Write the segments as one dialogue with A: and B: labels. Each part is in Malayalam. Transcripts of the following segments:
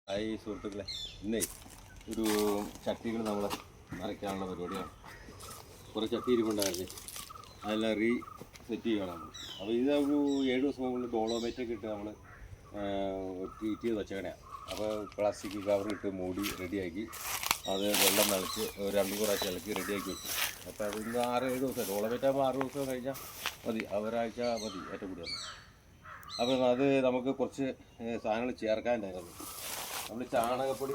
A: ഹായ് സുഹൃത്തുക്കളെ, ഇന്നേ ഒരു ചട്ടികൾ നമ്മൾ നിറയ്ക്കാനുള്ള പരിപാടിയാണ്. കുറേ ചട്ടി ഇരിപ്പുണ്ടായിരുന്നു, അതെല്ലാം സെറ്റ് ചെയ്യണം. അപ്പോൾ ഇത് ഒരു 7 ദിവസം മുമ്പ് ഡോളോമേറ്റൊക്കെ ഇട്ട് നമ്മൾ ട്രീറ്റ് ചെയ്ത് വെച്ചേക്കണയാണ്. അപ്പോൾ പ്ലാസ്റ്റിക് കവറിട്ട് മൂടി റെഡിയാക്കി അത് വെള്ളം നിറച്ച് 2 പ്രാവശ്യം ഇളക്കി റെഡിയാക്കി വെച്ചു. അപ്പോൾ അതിന് 6-7 ദിവസം, ഡോളോമേറ്റ് ആകുമ്പോൾ 6 ദിവസം കഴിഞ്ഞാൽ മതി, ഒരാഴ്ച മതി ഏറ്റവും കൂടുതൽ. അപ്പം അത് നമുക്ക് കുറച്ച് സാധനങ്ങൾ ചേർക്കാനുണ്ടായിരുന്നു. നമ്മൾ ചാണകപ്പൊടി,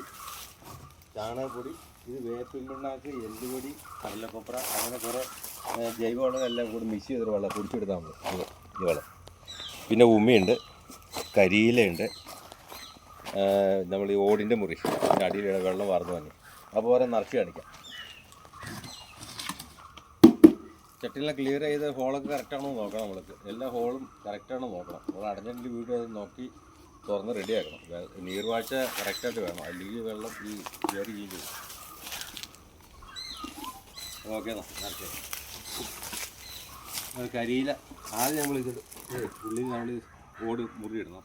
A: ഇത് വേപ്പിൻ പിണ്ണാക്ക്, എല്ലുപൊടി, കടലക്കൊപ്ര, അങ്ങനെ കുറേ ജൈവവളം എല്ലാം കൂടി മിക്സ് ചെയ്തൊരു വെള്ളം കുടിച്ചെടുത്താൽ നമ്മൾ ഈ വെള്ളം. പിന്നെ ഉമ്മിയുണ്ട്, കരിയിലയുണ്ട്, നമ്മൾ ഈ ഓടിൻ്റെ മുറി അടിയിലുള്ള വെള്ളം വാർന്നു തന്നെ. അപ്പോൾ ഓരോ നിറച്ച് കാണിക്കാം. ചട്ടിയെല്ലാം ക്ലിയർ ചെയ്ത് ഹോളൊക്കെ കറക്റ്റാണോ നോക്കണം. നമ്മൾക്ക് എല്ലാ ഹോളും കറക്റ്റാണോ നോക്കണം. നമ്മൾ അടഞ്ഞിട്ട് വീട് അത് നോക്കി തുറന്ന് റെഡിയാക്കണം. നീർവാഴ്ച കറക്റ്റായിട്ട് വേണം, അല്ലെങ്കിൽ വെള്ളം ഈ കയറി ചെയ്യും. ഓക്കെ എന്നാ നിറച്ചേ. കരിയില ആദ്യം നമ്മളിത് ഉള്ളിൽ നമ്മൾ ഓട് മുറിയിടണം.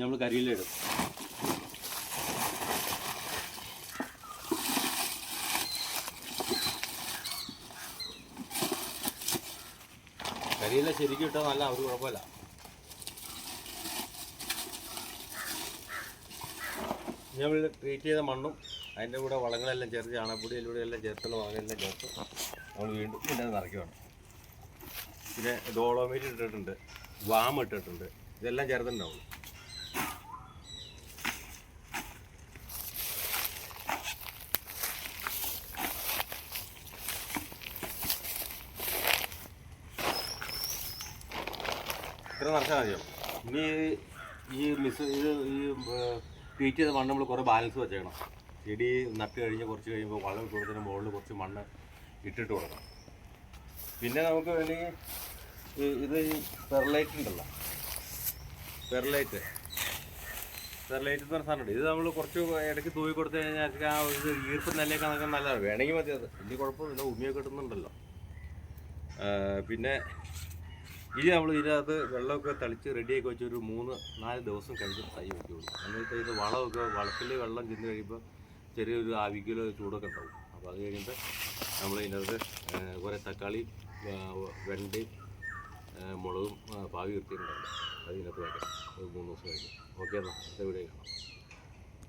A: നമ്മൾ കരിയില ഇടും. കരിയില ശരിക്കും ഇട്ടാൽ നല്ല, ഒരു കുഴപ്പമില്ല. നമ്മൾ ട്രീറ്റ് ചെയ്ത മണ്ണും അതിൻ്റെ കൂടെ വളങ്ങളെല്ലാം ചേർത്ത്, ചാണകപ്പൊടി അതിലൂടെ എല്ലാം ചേർത്തുള്ള വളങ്ങളെല്ലാം ചേർത്ത് നമ്മൾ വീണ്ടും ഇതിൻ്റെ നിറയ്ക്കുകയാണ്. പിന്നെ ഡോളോമേറ്റ് ഇട്ടിട്ടുണ്ട്, വാം ഇട്ടിട്ടുണ്ട്, ഇതെല്ലാം ചേർത്തിട്ടുണ്ടാവും. ഇത്ര നിറച്ചാൽ മതിയോ? ഇനി ഈ ട്രീറ്റ് ചെയ്ത മണ്ണ് നമ്മൾ കുറേ ബാലൻസ് വെച്ചേക്കണം. ചെടി നട്ട് കഴിഞ്ഞ് കുറച്ച് കഴിയുമ്പോൾ വളം കൊടുത്തതിന് മുകളിൽ കുറച്ച് മണ്ണ് ഇട്ടിട്ട് കൊടുക്കണം. പിന്നെ നമുക്ക് വേണമെങ്കിൽ ഇത് പെർലൈറ്റ് ഉണ്ടല്ലോ, പെർലൈറ്റ് എന്ന് പറഞ്ഞ സാധനമുണ്ട്. ഇത് നമ്മൾ കുറച്ച് ഇടയ്ക്ക് തൂവി കൊടുത്തു കഴിഞ്ഞാൽ ആ ഇത് ഈർപ്പം നിലയൊക്കെ നമുക്ക് നല്ലതാണ്. വേണമെങ്കിൽ മതി, അത് വലിയ കുഴപ്പമൊന്നുമില്ല, ഉമിയൊക്കെ കിട്ടുന്നുണ്ടല്ലോ. പിന്നെ ഇനി നമ്മൾ ഇതിനകത്ത് വെള്ളമൊക്കെ തളിച്ച് റെഡിയാക്കി വെച്ച് ഒരു 3-4 ദിവസം കഴിഞ്ഞ് തൈ വയ്ക്കുള്ളൂ. എന്നിട്ട് ഇത് വളത്തിൽ വെള്ളം ചെന്ന് കഴിയുമ്പോൾ ചെറിയൊരു ആവിക്കലോ ചൂടൊക്കെ ഉണ്ടാവും. അപ്പോൾ അത് കഴിഞ്ഞിട്ട് നമ്മൾ ഇതിനകത്ത് കുറേ തക്കാളി, വെണ്ടയും മുളകും പാവി കിട്ടിയിട്ടുണ്ടാവും. അത് ഇതിനകത്ത് വയ്ക്കാം. 3 ദിവസം കഴിഞ്ഞ്. ഓക്കെ എന്നാൽ അടുത്ത വീഡിയോ കാണാം.